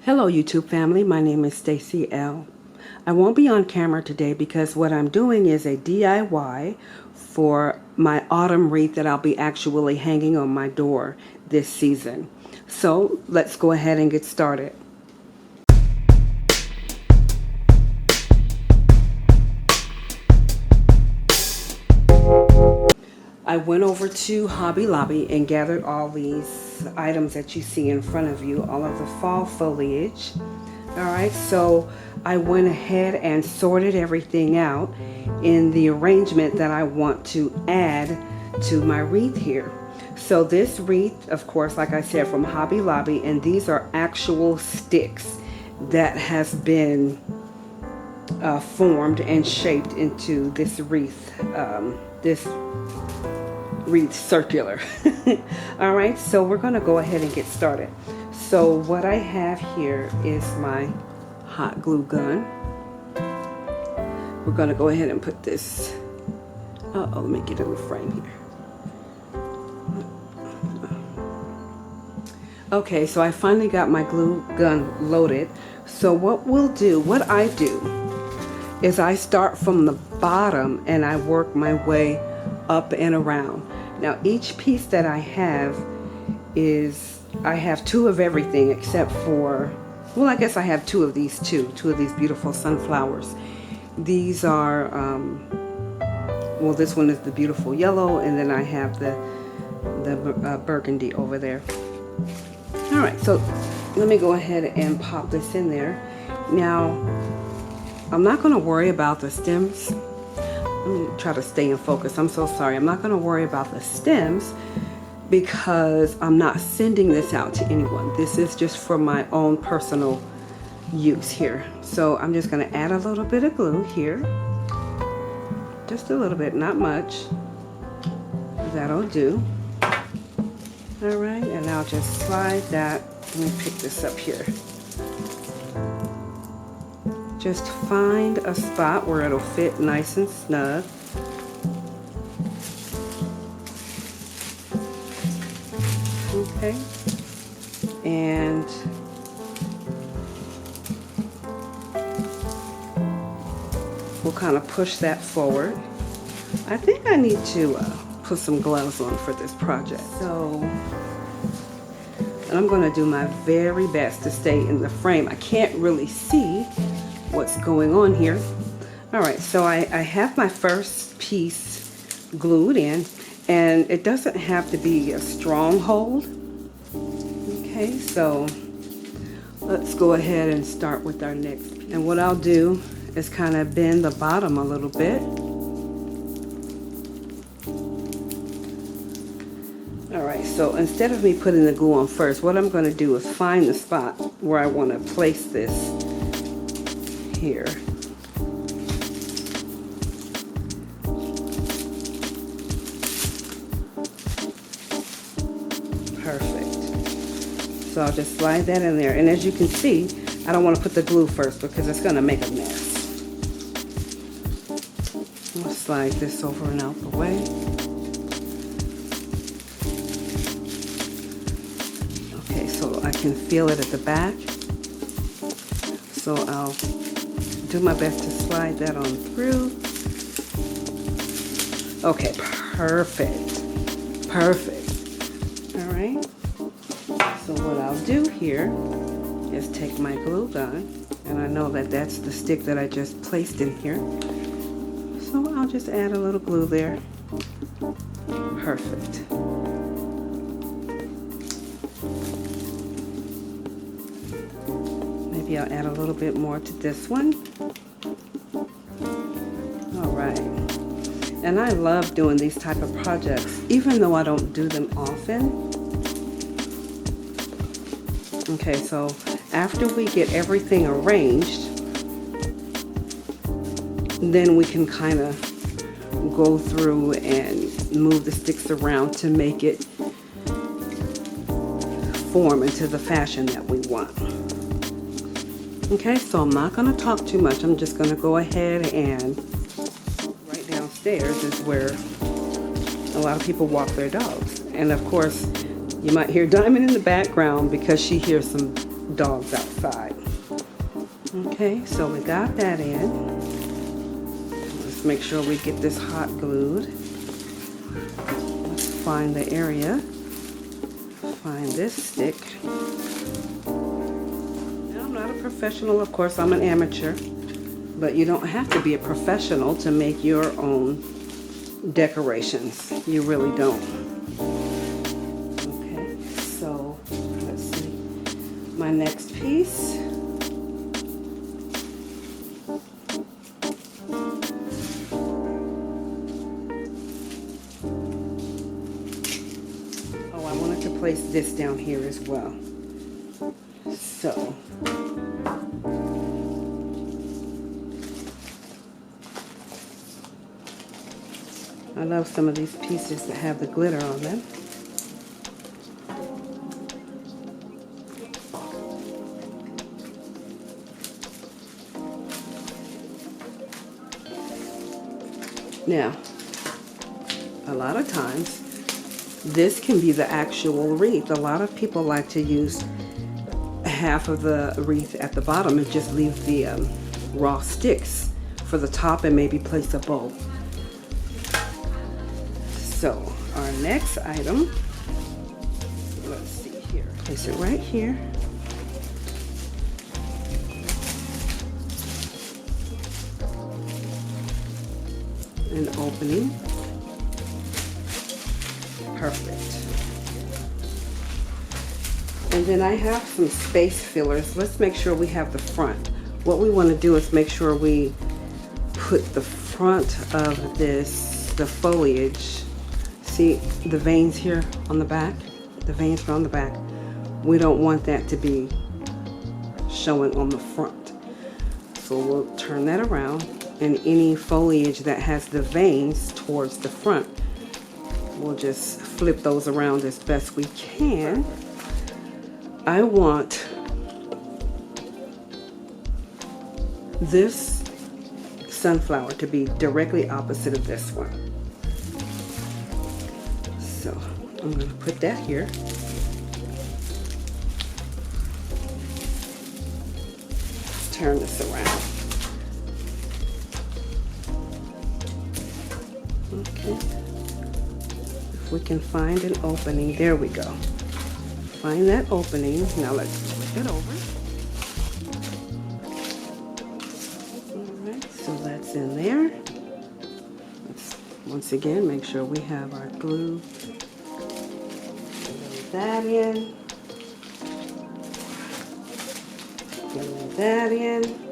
Hello YouTube family, my name is Stacy L. I won't be on camera today because what I'm doing is a DIY for my autumn wreath that I'll be actually hanging on my door this season. So let's go ahead and get started. I went over to Hobby Lobby and gathered all these items that you see in front of you, all of the fall foliage. Alright, so I went ahead and sorted everything out in the arrangement that I want to add to my wreath here. So this wreath, of course, like I said, from Hobby Lobby, and these are actual sticks that has been formed and shaped into this wreath, this wreath circular. All right, so we're going to go ahead and get started. So what I have here is my hot glue gun. We're going to go ahead and put this, let me get in the frame here. Okay, so I finally got my glue gun loaded. So what I do is I start from the bottom and I work my way up and around. Now each piece that I have I have two of everything except for, well, I guess I have two of these beautiful sunflowers. These are, well, this one is the beautiful yellow, and then I have the burgundy over there. All right, so let me go ahead and pop this in there. Now, I'm not going to worry about the stems. Let me try to stay in focus. I'm so sorry. I'm not going to worry about the stems because I'm not sending this out to anyone. This is just for my own personal use here. So I'm just going to add a little bit of glue here. Just a little bit, not much. That'll do. All right, and I'll just slide that. Let me pick this up here. Just find a spot where it'll fit nice and snug. Okay, and we'll kind of push that forward. I think I need to put some gloves on for this project. So, and I'm going to do my very best to stay in the frame. I can't really see what's going on here. All right, so I have my first piece glued in, and it doesn't have to be a strong hold. Okay, so let's go ahead and start with our next. And what I'll do is kind of bend the bottom a little bit. All right, so instead of me putting the glue on first, what I'm going to do is find the spot where I want to place this here. Perfect. So I'll just slide that in there. And as you can see, I don't want to put the glue first because it's going to make a mess. I'll slide this over and out the way. Okay, so I can feel it at the back. So I'll do my best to slide that on through. Okay, perfect. Perfect. All right. So what I'll do here is take my glue gun, and I know that that's the stick that I just placed in here. So I'll just add a little glue there. Perfect. Maybe I'll add a little bit more to this one. All right. And I love doing these type of projects, even though I don't do them often. Okay, so after we get everything arranged, then we can kind of go through and move the sticks around to make it form into the fashion that we want. Okay, so I'm not going to talk too much. I'm just going to go ahead and right downstairs is where a lot of people walk their dogs. And of course, you might hear Diamond in the background because she hears some dogs outside. Okay, so we got that in. Let's make sure we get this hot glued. Let's find the area. Find this stick. Now, I'm not a professional, of course, I'm an amateur, but you don't have to be a professional to make your own decorations. You really don't. Okay, so let's see. My next piece. Oh, I wanted to place this down here as well. So I love some of these pieces that have the glitter on them. Now, a lot of times, this can be the actual wreath. A lot of people like to use half of the wreath at the bottom and just leave the raw sticks for the top and maybe place a bow. So, our next item, let's see here. Place it right here. An opening. Perfect. And then I have some space fillers. Let's make sure we have the front. What we want to do is make sure we put the front of this, the foliage. See the veins here on the back? The veins are on the back. We don't want that to be showing on the front. So we'll turn that around, and any foliage that has the veins towards the front, we'll just flip those around as best we can. I want this sunflower to be directly opposite of this one. So I'm going to put that here. Let's turn this around. Okay. If we can find an opening, there we go. Find that opening. Now let's flip it over. Alright, so that's in there. Let's once again make sure we have our glue. Glue that in. Glue that in.